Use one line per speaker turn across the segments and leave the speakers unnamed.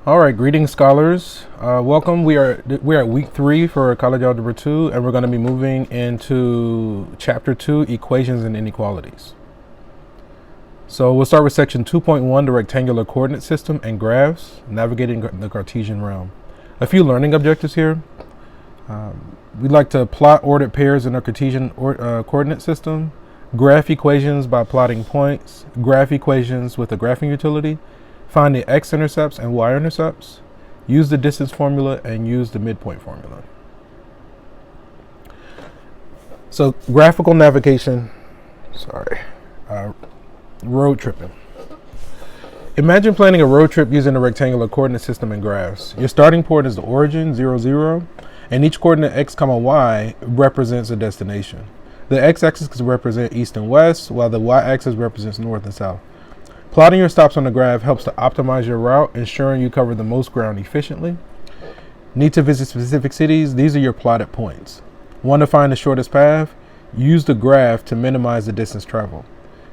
All right, greetings, scholars. Welcome. We're at week 3 for College Algebra 2, and we're going to be moving into Chapter 2, Equations and Inequalities. So we'll start with Section 2.1, the Rectangular Coordinate System and Graphs, Navigating the Cartesian Realm. A few learning objectives here. We'd like to plot ordered pairs in a Cartesian coordinate system, graph equations by plotting points, graph equations with a graphing utility, find the x-intercepts and y-intercepts, use the distance formula, and use the midpoint formula. So graphical navigation, road tripping. Imagine planning a road trip using a rectangular coordinate system and graphs. Your starting point is the origin, 0, 0, and each coordinate x, y represents a destination. The x-axis can represent east and west, while the y-axis represents north and south. Plotting your stops on the graph helps to optimize your route, ensuring you cover the most ground efficiently. Need to visit specific cities? These are your plotted points. Want to find the shortest path? Use the graph to minimize the distance traveled.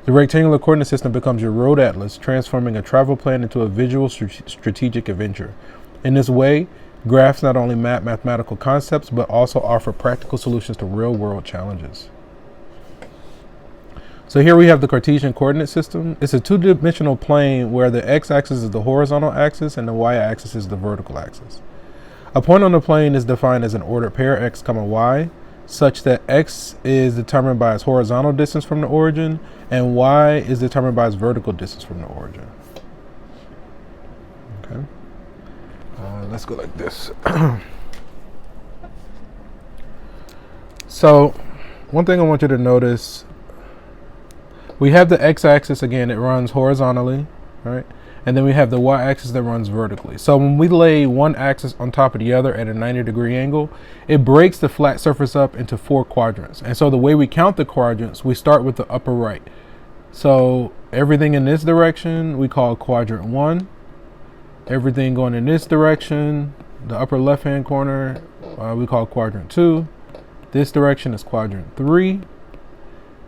The rectangular coordinate system becomes your road atlas, transforming a travel plan into a visual strategic adventure. In this way, graphs not only map mathematical concepts, but also offer practical solutions to real-world challenges. So here we have the Cartesian coordinate system. It's a two-dimensional plane where the x-axis is the horizontal axis and the y-axis is the vertical axis. A point on the plane is defined as an ordered pair x, y, such that x is determined by its horizontal distance from the origin and y is determined by its vertical distance from the origin. Okay. Let's go like this. So one thing I want you to notice, we have the x-axis, again, it runs horizontally, right? And then we have the y-axis that runs vertically. So when we lay one axis on top of the other at a 90-degree angle, it breaks the flat surface up into 4 quadrants. And so the way we count the quadrants, we start with the upper right. So everything in this direction, we call quadrant 1. Everything going in this direction, the upper left-hand corner, we call quadrant 2. This direction is quadrant 3.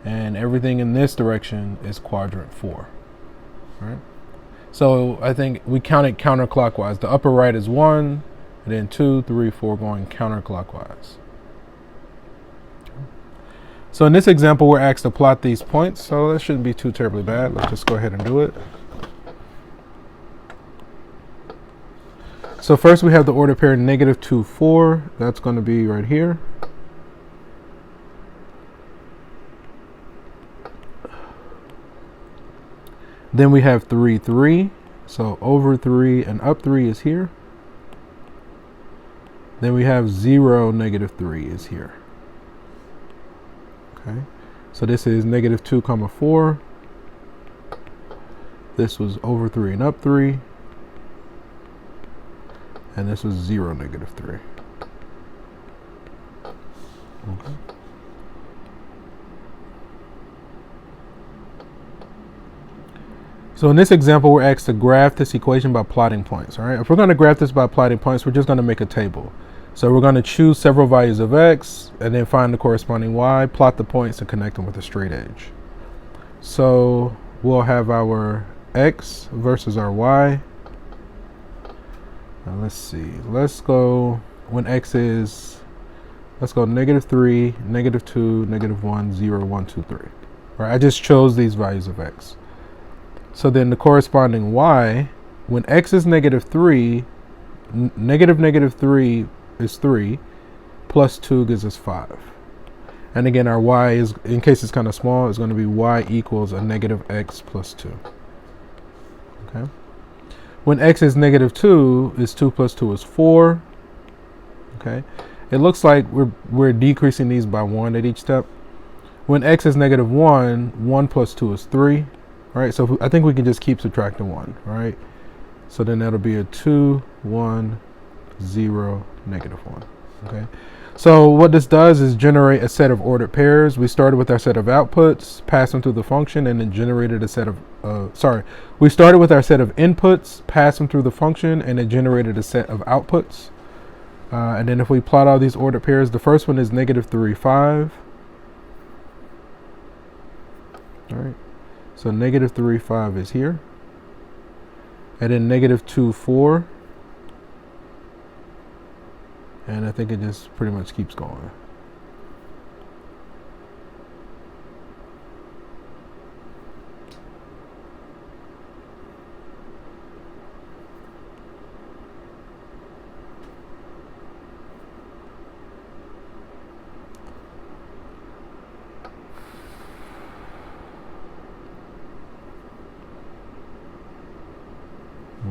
And everything in this direction is quadrant 4, right? So I think we counted counterclockwise. The upper right is 1, and then 2, 3, 4 going counterclockwise. So in this example, we're asked to plot these points, so that shouldn't be too terribly bad. Let's just go ahead and do it. So first we have the ordered pair -2, 4. That's going to be right here. Then we have 3, 3. So over 3 and up 3 is here. Then we have 0, -3 is here. Okay. So this is -2, 4. This was over 3 and up 3. And this was 0, -3. Okay. So in this example, we're asked to graph this equation by plotting points, all right? If we're going to graph this by plotting points, we're just going to make a table. So we're going to choose several values of x and then find the corresponding y, plot the points, and connect them with a straight edge. So we'll have our x versus our y. Now let's see. Let's go when x is, let's go -3, -2, -1, 0, 1, 2, 3. All right, I just chose these values of x. So then the corresponding y, when x is -3, -3 is 3, plus 2 gives us 5. And again, our y is, in case it's kind of small, is going to be y equals a -x plus 2. Okay. When x is -2, is 2 plus 2 is 4. Okay. It looks like we're decreasing these by 1 at each step. When x is -1, 1 plus 2 is 3. All right, so I think we can just keep subtracting 1, right? So then that'll be a 2, 1, 0, -1, okay? So what this does is generate a set of ordered pairs. We started with our set of outputs, passed them through the function, and then generated a set of, we started with our set of inputs, passed them through the function, and it generated a set of outputs. And then if we plot all these ordered pairs, the first one is -3, 5. All right. So -3, 5 is here. And then -2, 4 And I think it just pretty much keeps going.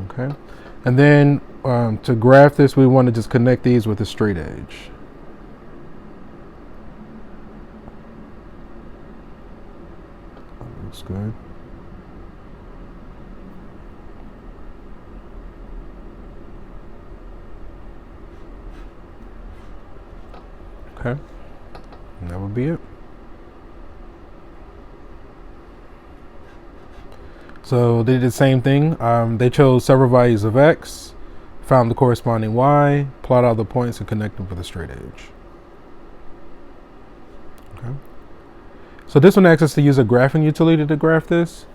Okay, and then to graph this, we want to just connect these with a straight edge. That looks good. Okay, and that would be it. So they did the same thing. They chose several values of x, found the corresponding y, plot out the points, and connect them with a straight edge. Okay. So this one asks us to use a graphing utility to graph this.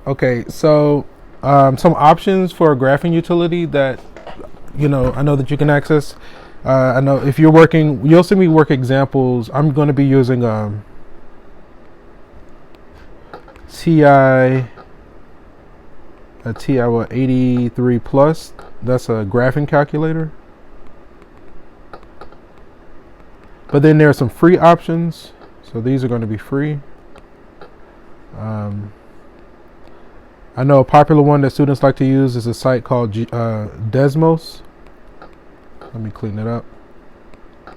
Okay, so some options for a graphing utility that I know that you can access. I know if you're working, you'll see me work examples. I'm going to be using TI 83 plus. That's a graphing calculator. But then there are some free options. So these are going to be free. I know a popular one that students like to use is a site called Desmos. Let me clean it up.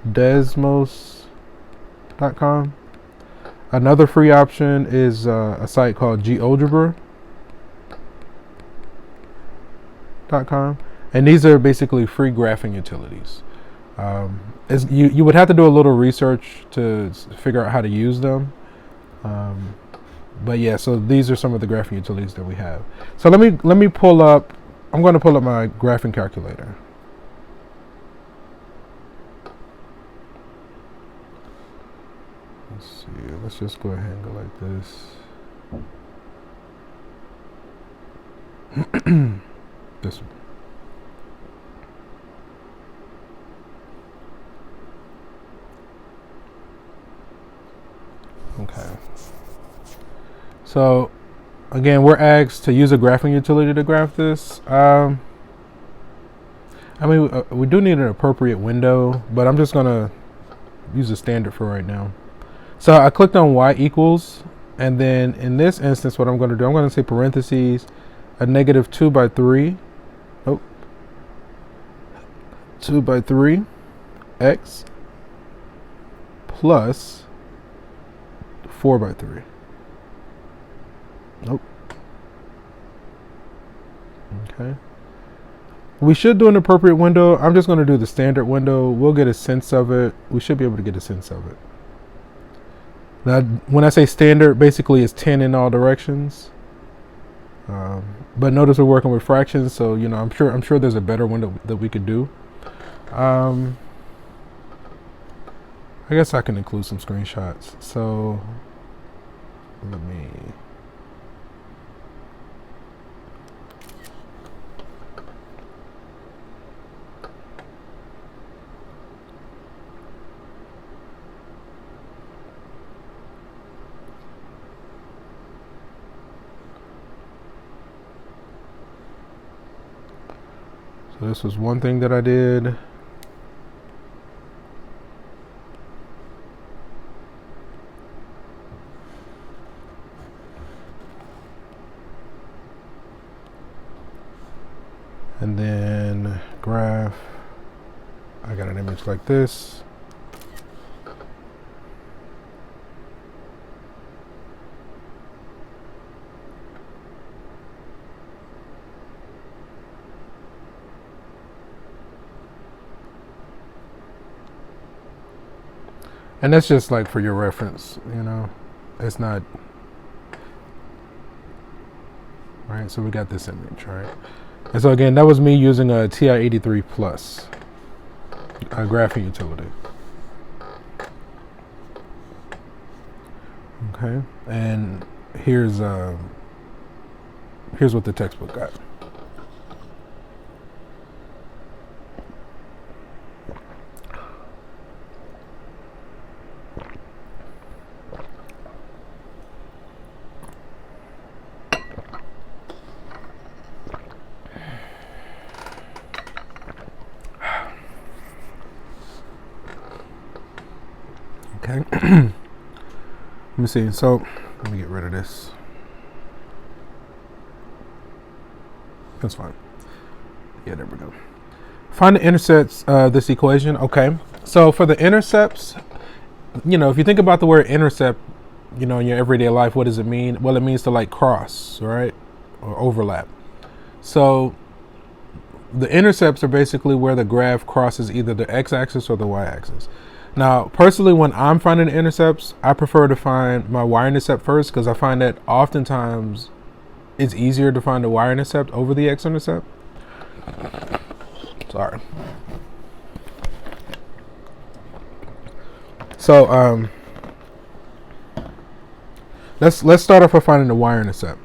Desmos.com. Another free option is a site called GeoGebra.com. And these are basically free graphing utilities. You would have to do a little research to figure out how to use them. But yeah, so these are some of the graphing utilities that we have. So let me pull up. I'm going to pull up my graphing calculator. Let's see. Let's just go ahead and go like this. This one. Okay. So again, we're asked to use a graphing utility to graph this. We do need an appropriate window, but I'm just gonna use a standard for right now. So I clicked on y equals, and then in this instance, what I'm going to do, I'm going to say parentheses, a negative 2 by 3. Oh, 2 by 3 x plus 4 by 3. Nope. Okay. We should do an appropriate window. I'm just going to do the standard window. We'll get a sense of it. We should be able to get a sense of it. Now, when I say standard, basically it's 10 in all directions. But notice we're working with fractions, so I'm sure there's a better window that we could do. I guess I can include some screenshots. So let me. So this was one thing that I did. And then graph, I got an image like this. And that's just like for your reference, it's not, right? So we got this image, right? And so again, that was me using a TI 83 plus, a graphing utility. Okay, and here's what the textbook got. Okay. Let me see. So let me get rid of this. That's fine. Yeah, there we go. Find the intercepts of this equation. Okay. So for the intercepts, if you think about the word intercept, in your everyday life, what does it mean? Well, it means to like cross, right? Or overlap. So the intercepts are basically where the graph crosses either the x-axis or the y-axis. Now, personally, when I'm finding the intercepts, I prefer to find my y-intercept first because I find that oftentimes it's easier to find the y-intercept over the x-intercept. Sorry. So let's start off by finding the y-intercept.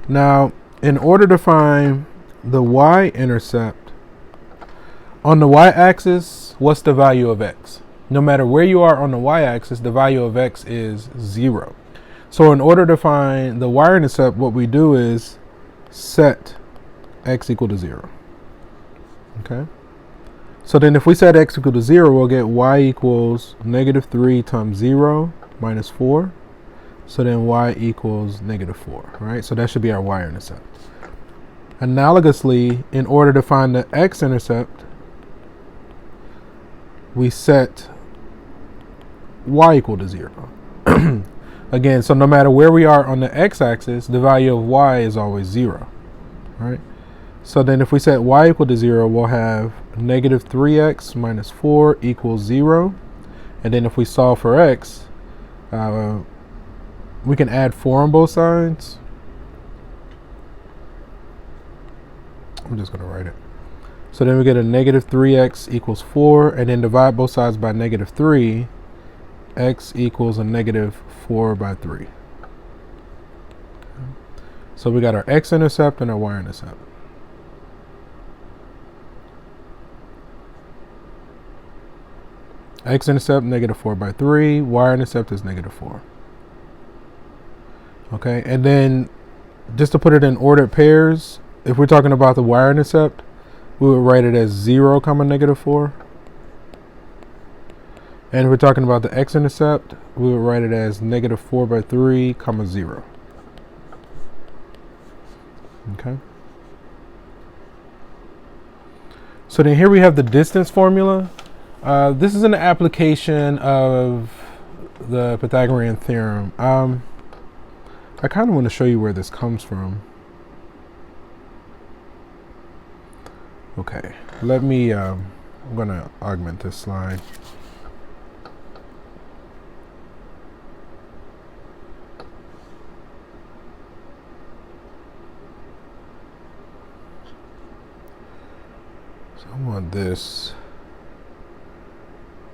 Now, in order to find the y-intercept, on the y-axis, what's the value of x? No matter where you are on the y-axis, the value of x is 0. So in order to find the y-intercept, what we do is set x equal to 0. Okay? So then if we set x equal to 0, we'll get y equals -3 times 0 minus 4. So then y equals -4, right? So that should be our y-intercept. Analogously, in order to find the x-intercept, we set y equal to 0. Again, so no matter where we are on the x-axis, the value of y is always 0, right? So then if we set y equal to 0, we'll have -3x minus 4 equals 0. And then if we solve for x, we can add 4 on both sides. I'm just going to write it. So then we get a -3x equals 4, and then divide both sides by -3. X equals a -4 by 3. So we got our x-intercept and our y-intercept. X-intercept -4 by 3, y-intercept is -4. Okay, and then just to put it in ordered pairs, if we're talking about the y-intercept, we would write it as 0, -4. And if we're talking about the x-intercept, we would write it as -4 by 3, 0. Okay. So then here we have the distance formula. This is an application of the Pythagorean theorem. I kind of want to show you where this comes from. Okay, let me, I'm going to augment this slide. So I want this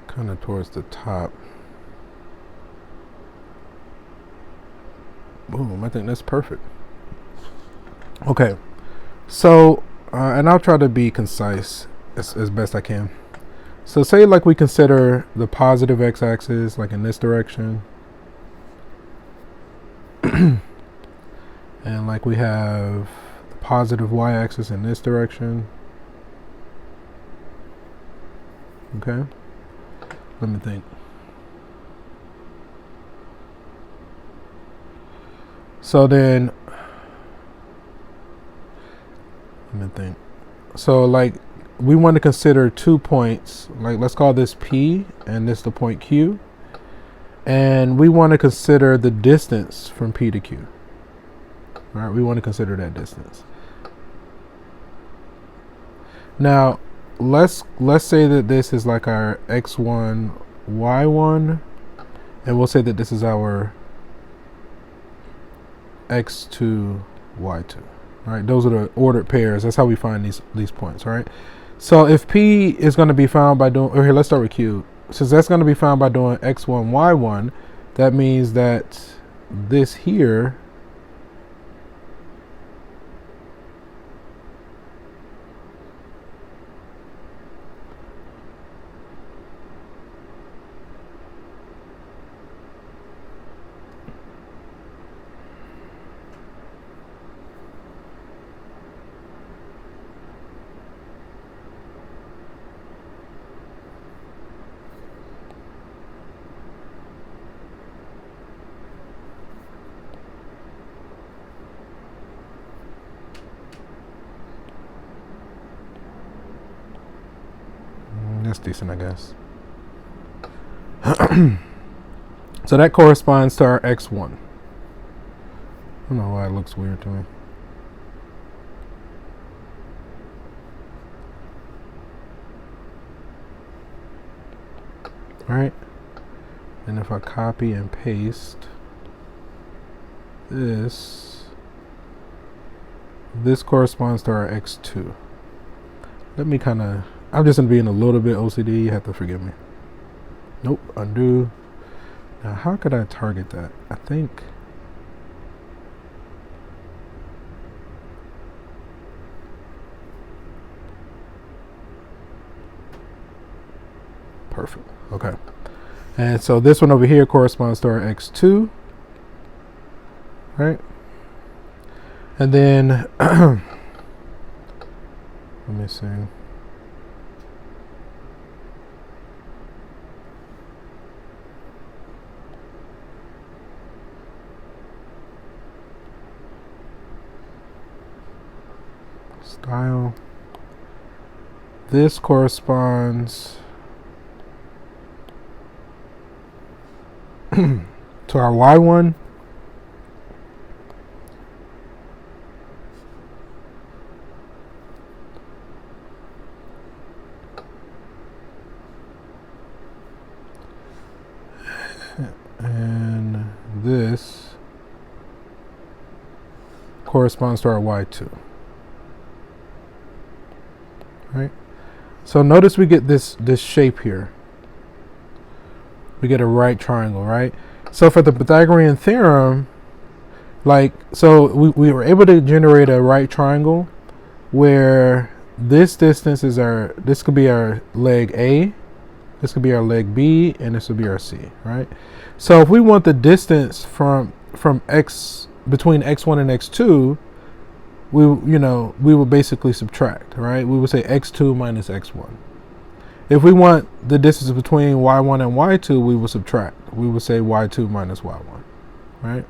kind of towards the top. Boom, I think that's perfect. Okay, so, and I'll try to be concise as best I can. So say like we consider the positive x-axis like in this direction. And like we have the positive y-axis in this direction. Okay, let me think. So then, let me think. So like we want to consider 2 points, like let's call this P and this the point Q. And we want to consider the distance from P to Q. All right, we want to consider that distance. Now, let's say that this is like our x1, y1, and we'll say that this is our x2, y2. All right, those are the ordered pairs. That's how we find these points, right? So if P is going to be found by doing, or here, let's start with Q. Since that's going to be found by doing x1, y1, that means that this here decent, I guess. So that corresponds to our x1. I don't know why it looks weird to me. All right. And if I copy and paste this corresponds to our x2. Let me I'm just gonna be in a little bit OCD, you have to forgive me. Nope, undo. Now how could I target that? I think perfect. Okay. And so this one over here corresponds to our x2. Right? And then let me see. Style. This corresponds to our y1. And this corresponds to our y2. Right? So notice we get this shape here. We get a right triangle, right? So for the Pythagorean theorem, so we were able to generate a right triangle where this distance is this could be our leg A, this could be our leg B, and this would be our C, right? So if we want the distance from x between x1 and x2, we would basically subtract, right? We would say x2 minus x1. If we want the distance between y1 and y2, we will subtract. We would say y2 minus y1, right?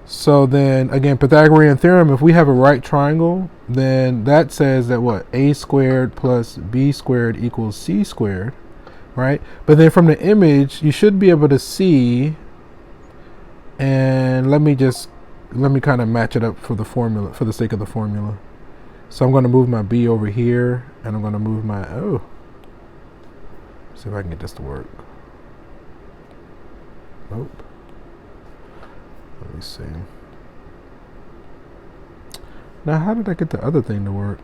So then again, Pythagorean theorem, if we have a right triangle, then that says that what? A squared plus b squared equals c squared, right? But then from the image, you should be able to see, and let me kind of match it up for the formula, for the sake of the formula. So I'm going to move my b over here, and I'm going to move my see if I can get this to work. Nope. Let me see. Now, how did I get the other thing to work?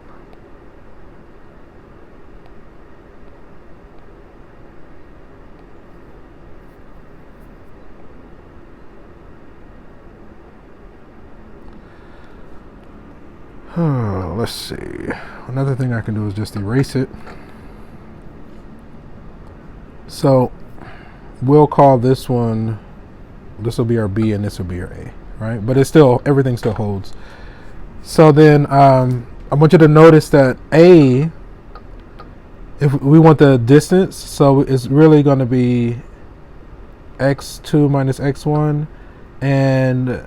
Let's see. Another thing I can do is just erase it. So we'll call this one, this will be our B and this will be our A, right? But it's still, everything still holds. So then I want you to notice that A, if we want the distance, so it's really going to be x2 minus x1, and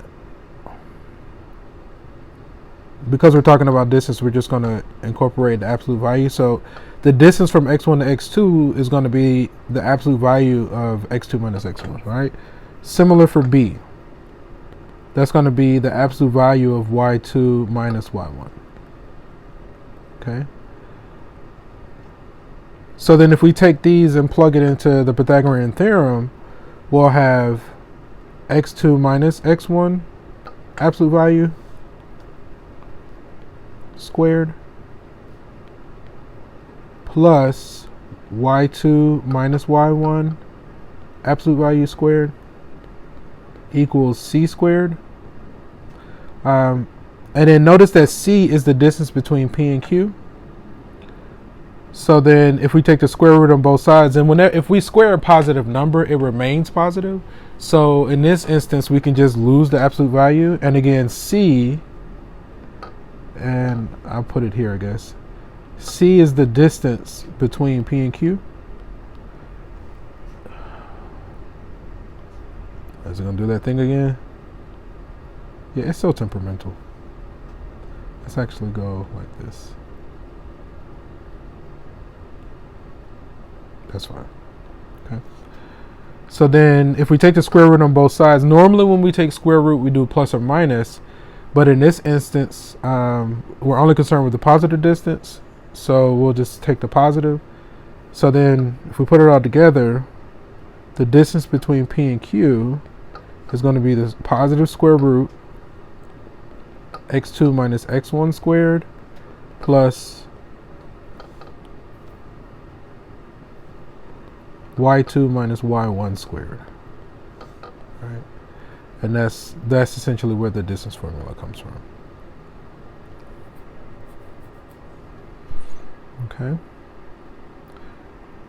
because we're talking about distance, we're just going to incorporate the absolute value. So the distance from x1 to x2 is going to be the absolute value of x2 minus x1, right? Similar for B. That's going to be the absolute value of y2 minus y1. Okay? So then if we take these and plug it into the Pythagorean theorem, we'll have x2 minus x1 absolute value squared plus y2 minus y1 absolute value squared equals c squared. And then notice that c is the distance between p and q. So then if we take the square root on both sides, and if we square a positive number, it remains positive. So in this instance, we can just lose the absolute value. And again, c, and I'll put it here, I guess. C is the distance between P and Q. Is it going to do that thing again? Yeah, it's so temperamental. Let's actually go like this. That's fine. Okay. So then if we take the square root on both sides, normally when we take square root, we do plus or minus. But in this instance, we're only concerned with the positive distance. So we'll just take the positive. So then if we put it all together, the distance between P and Q is going to be the positive square root x2 minus x1 squared plus y2 minus y1 squared. Right? And that's essentially where the distance formula comes from. Okay.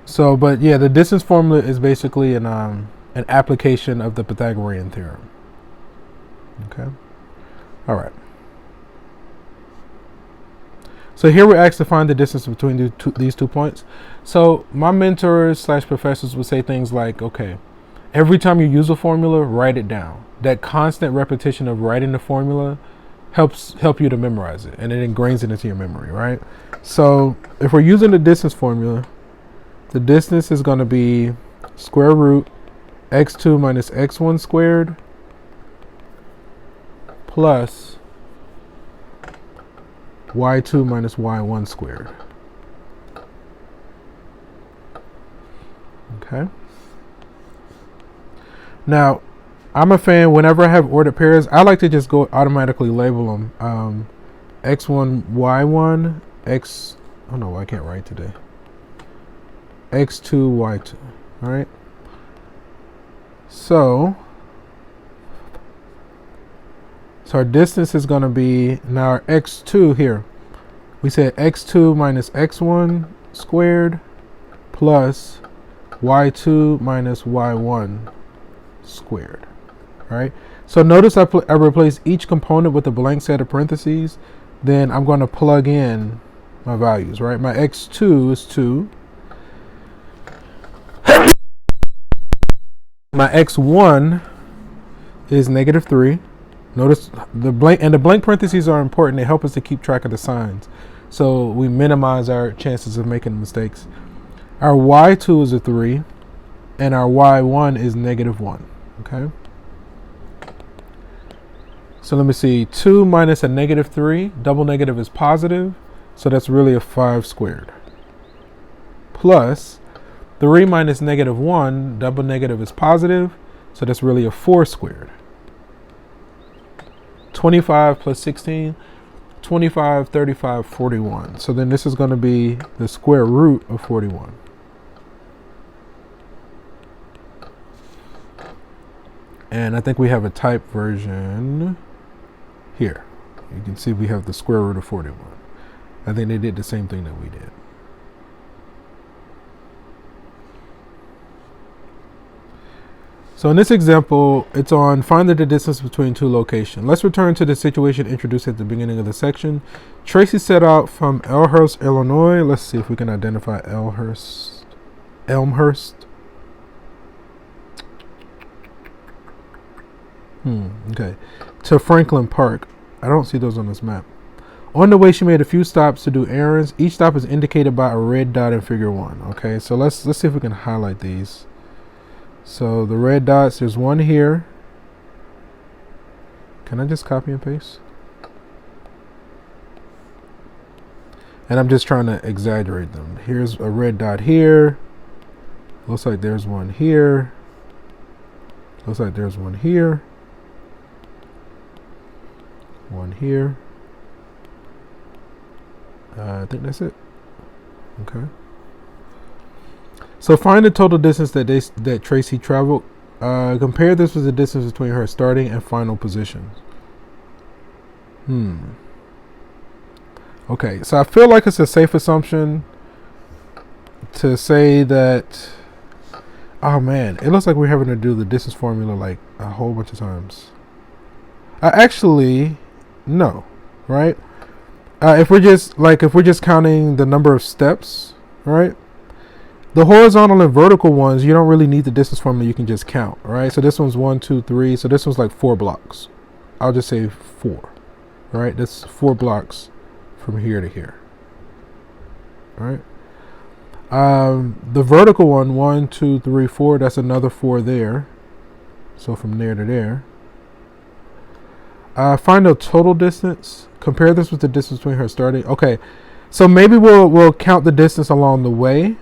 So, but yeah, the distance formula is basically an application of the Pythagorean theorem. Okay. All right. So here we're asked to find the distance between these 2 points. So my mentors / professors would say things like, okay, every time you use a formula, write it down. That constant repetition of writing the formula help you to memorize it, and it ingrains it into your memory, right? So if we're using the distance formula, the distance is going to be square root x2 minus x1 squared plus y2 minus y1 squared. Okay. Now, I'm a fan, whenever I have ordered pairs, I like to just go automatically label them. X1, Y1, X, oh no, I can't write today. X2, Y2, all right? So our distance is going to be, now our x2 here, we said x2 minus x1 squared plus y2 minus y1 squared. All right. So notice I replace each component with a blank set of parentheses. Then I'm going to plug in my values, right? My x2 is 2. My x1 is negative 3. Notice the blank parentheses are important. They help us to keep track of the signs, so we minimize our chances of making mistakes. Our y2 is a 3, and our y1 is negative 1. Okay. So let me see. 2 minus a negative 3. Double negative is positive, so that's really a 5 squared. Plus 3 minus negative 1. Double negative is positive, so that's really a 4 squared. 25 plus 16, 25, 35, 41. So then this is going to be the square root of 41. And I think we have a typed version here. You can see we have the square root of 41. I think they did the same thing that we did. So in this example, it's on find the distance between two locations. Let's return to the situation introduced at the beginning of the section. Tracy set out from Elmhurst, Illinois. Let's see if we can identify Elmhurst. Okay. To Franklin Park. I don't see those on this map. On the way, she made a few stops to do errands. Each stop is indicated by a red dot in figure 1. Okay, so let's see if we can highlight these. So the red dots, there's one here. Can I just copy and paste? And I'm just trying to exaggerate them. Here's a red dot here. Looks like there's one here. Looks like there's one here. One here. I think that's it. Okay. So find the total distance that Tracy traveled. Compare this with the distance between her starting and final positions. Okay, so I feel like it's a safe assumption to say that, oh man, it looks like we're having to do the distance formula like a whole bunch of times. Actually, no, right? If we're just counting the number of steps, right? The horizontal and vertical ones, you don't really need the distance formula. You can just count, right? So this one's 1, 2, 3. So this one's like 4 blocks. I'll just say 4, right? That's 4 blocks from here to here, right? The vertical one, 1, 2, 3, 4, that's another 4 there. So from there to there. Find the total distance. Compare this with the distance between her starting. Okay, so maybe we'll count the distance along the way.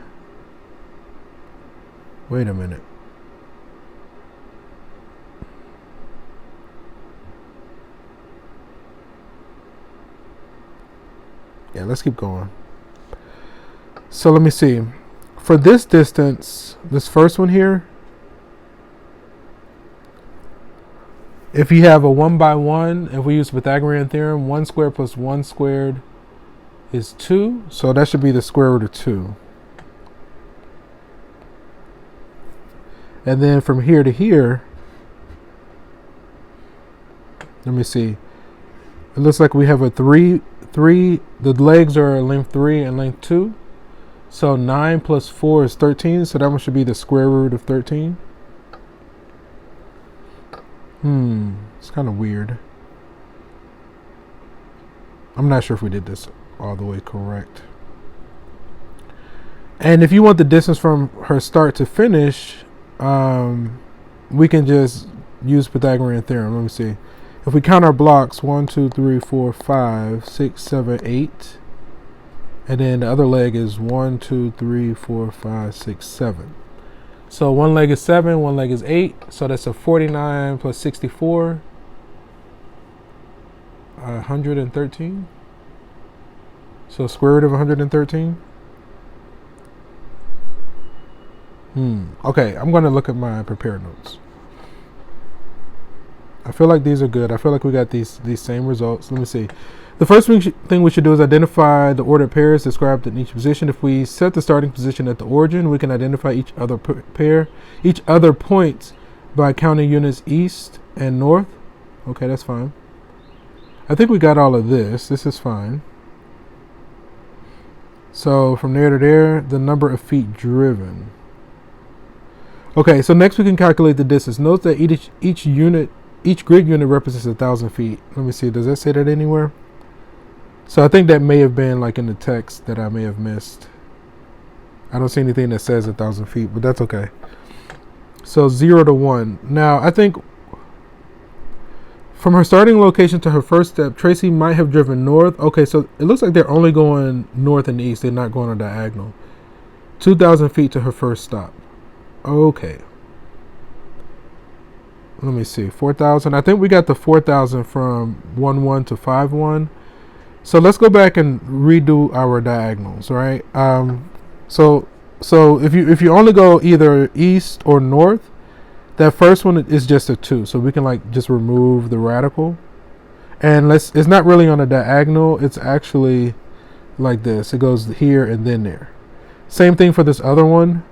Wait a minute. Yeah, let's keep going. So let me see. For this distance, this first one here, if you have a 1 by 1, if we use Pythagorean theorem, 1 squared plus 1 squared is 2. So that should be the square root of 2. And then from here to here, let me see. It looks like we have a 3. The legs are length 3 and length 2. So 9 plus 4 is 13. So that one should be the square root of 13. It's kind of weird. I'm not sure if we did this all the way correct. And if you want the distance from her start to finish, we can just use Pythagorean theorem. Let me see. If we count our blocks, 1, 2, 3, 4, 5, 6, 7, 8. And then the other leg is 1, 2, 3, 4, 5, 6, 7. So one leg is 7, one leg is 8. So that's a 49 plus 64. 113. So square root of 113. Okay, I'm going to look at my prepared notes. I feel like these are good. I feel like we got these same results. Let me see. The first thing we should do is identify the ordered pairs described in each position. If we set the starting position at the origin, we can identify each other point by counting units east and north. Okay, that's fine. I think we got all of this. This is fine. So from there to there, the number of feet driven. Okay, so next we can calculate the distance. Note that each grid unit represents 1,000 feet. Let me see, does that say that anywhere? So I think that may have been like in the text that I may have missed. I don't see anything that says 1,000 feet, but that's okay. So 0 to 1. Now I think from her starting location to her first step, Tracy might have driven north. Okay, so it looks like they're only going north and east. They're not going on diagonal. 2,000 feet to her first stop. Okay. Let me see. 4,000. I think we got the 4,000 from 1-1 to 5-1. So let's go back and redo our diagonals, right? So if you only go either east or north, that first one is just a 2. So we can like just remove the radical. And it's not really on a diagonal. It's actually like this. It goes here and then there. Same thing for this other one.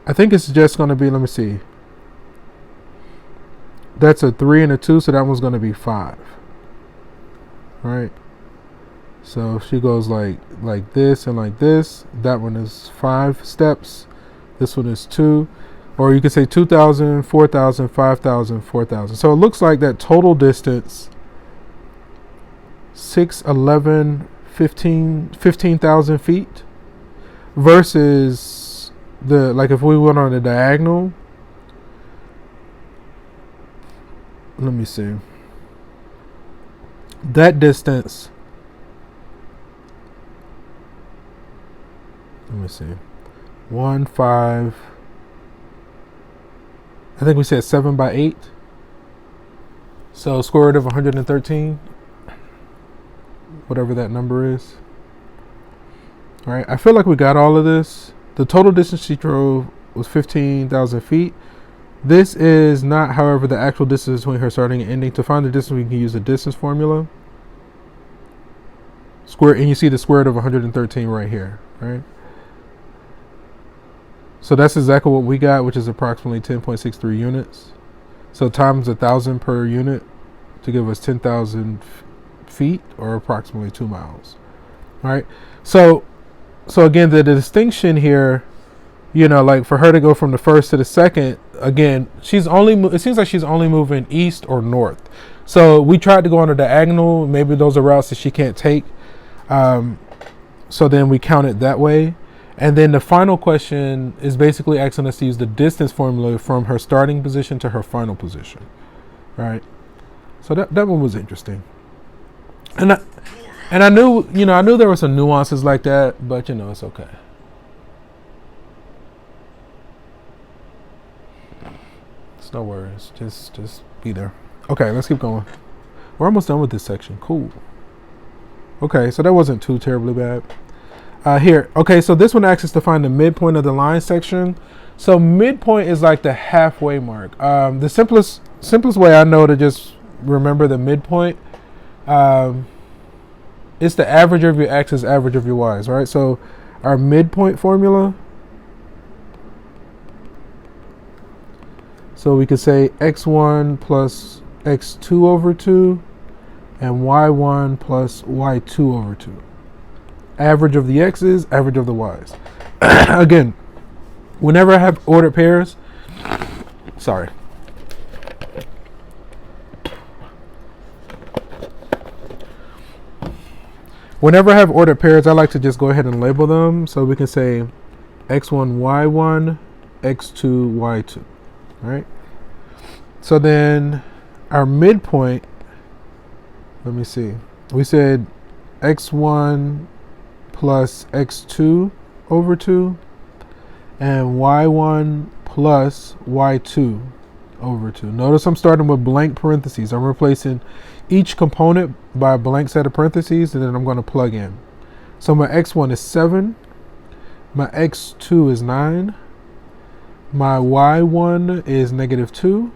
I think it's just going to be, let me see. That's a 3 and a 2, so that one's going to be 5. Right? So she goes like this and like this. That one is 5 steps. This one is 2. Or you could say 2,000, 4,000, 5,000, 4,000. So it looks like that total distance 6, 11, 15,000 feet versus the, like if we went on a diagonal, let me see, that distance, let me see, 1, 5, I think we said 7 by 8. So square root of 113, whatever that number is. All right, I feel like we got all of this. The total distance she drove was 15,000 feet. This is not, however, the actual distance between her starting and ending. To find the distance, we can use the distance formula. And you see the square root of 113 right here, right? So that's exactly what we got, which is approximately 10.63 units. So times 1,000 per unit to give us 10,000 feet, or approximately 2 miles. All right. So again, the distinction here, you know, like for her to go from the first to the second, again, it seems like she's only moving east or north. So we tried to go on a diagonal. Maybe those are routes that she can't take. So then we count it that way. And then the final question is basically asking us to use the distance formula from her starting position to her final position, right? So that one was interesting. And I knew, I knew there were some nuances like that, but it's okay. It's no worries. Just be there. Okay, let's keep going. We're almost done with this section. Cool. Okay, so that wasn't too terribly bad. Here, okay, so this one asks us to find the midpoint of the line section. So midpoint is like the halfway mark. The simplest way I know to just remember the midpoint, it's the average of your x's, average of your y's, right? So our midpoint formula, so we could say x1 plus x2 over 2 and y1 plus y2 over 2. Average of the x's, average of the y's. Again, whenever I have ordered pairs, whenever I have ordered pairs, I like to just go ahead and label them. So we can say x1, y1, x2, y2, right? So then our midpoint, let me see. We said x1 plus x2 over 2 and y1 plus y2 over 2. Notice I'm starting with blank parentheses. I'm replacing each component by a blank set of parentheses, and then I'm going to plug in. So my x1 is 7, my x2 is 9, my y1 is -2,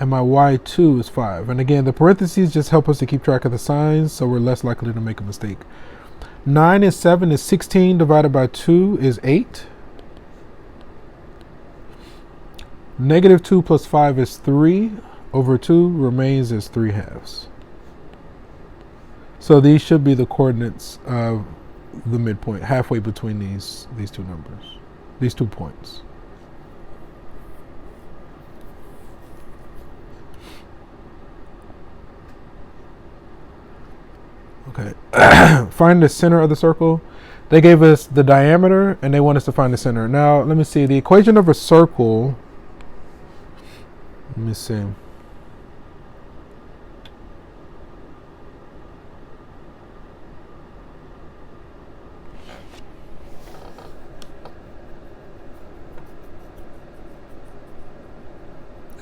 and my y2 is 5. And again, the parentheses just help us to keep track of the signs, so we're less likely to make a mistake. 9 and 7 is 16 divided by 2 is 8. -2 plus 5 is 3 over 2, remains as 3/2. So these should be the coordinates of the midpoint, halfway between these two numbers, these 2 points. Okay, find the center of the circle. They gave us the diameter and they want us to find the center. Now, let me see. The equation of a circle, let me see.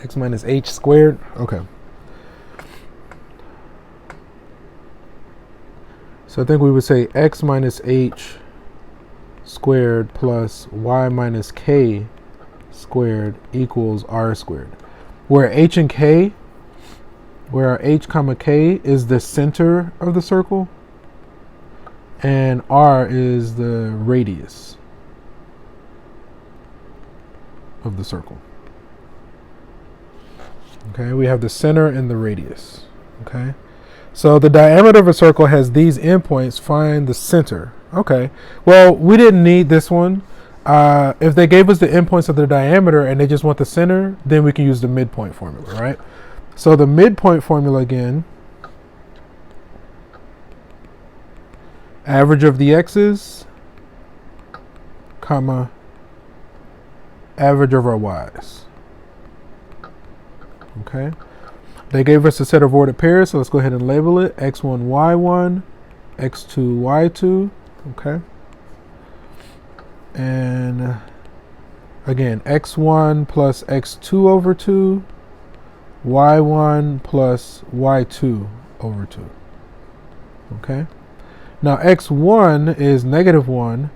X minus h squared. Okay. So I think we would say x minus h squared plus y minus k squared equals r squared. Where h and k, where our h comma k is the center of the circle, and r is the radius of the circle. Okay, we have the center and the radius. Okay. So the diameter of a circle has these endpoints. Find the center. Okay. Well, we didn't need this one. If they gave us the endpoints of the diameter and they just want the center, then we can use the midpoint formula, right? So the midpoint formula again, average of the x's, comma, average of our y's. Okay. They gave us a set of ordered pairs, so let's go ahead and label it. x1, y1, x2, y2, okay? And again, x1 plus x2 over 2, y1 plus y2 over 2, okay? Now x1 is -1,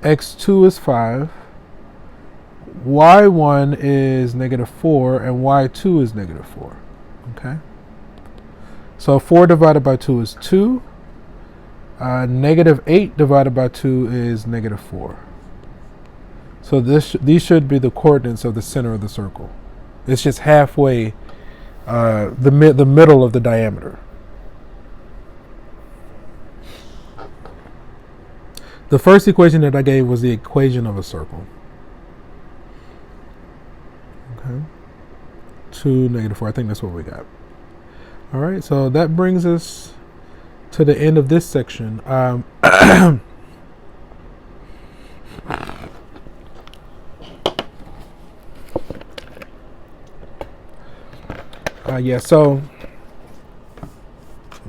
x2 is 5, y1 is -4, and y2 is -4. Okay, so 4 divided by 2 is 2. -8 divided by 2 is -4. So these should be the coordinates of the center of the circle. It's just halfway, the middle of the diameter. The first equation that I gave was the equation of a circle. Okay. 2, -4. I think that's what we got. All right, so that brings us to the end of this section. Yeah, so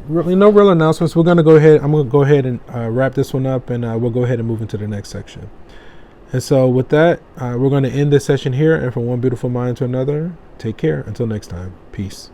really no real announcements. I'm going to go ahead and wrap this one up, and we'll go ahead and move into the next section. And so with that, we're going to end this session here. And from one beautiful mind to another, take care. Until next time. Peace.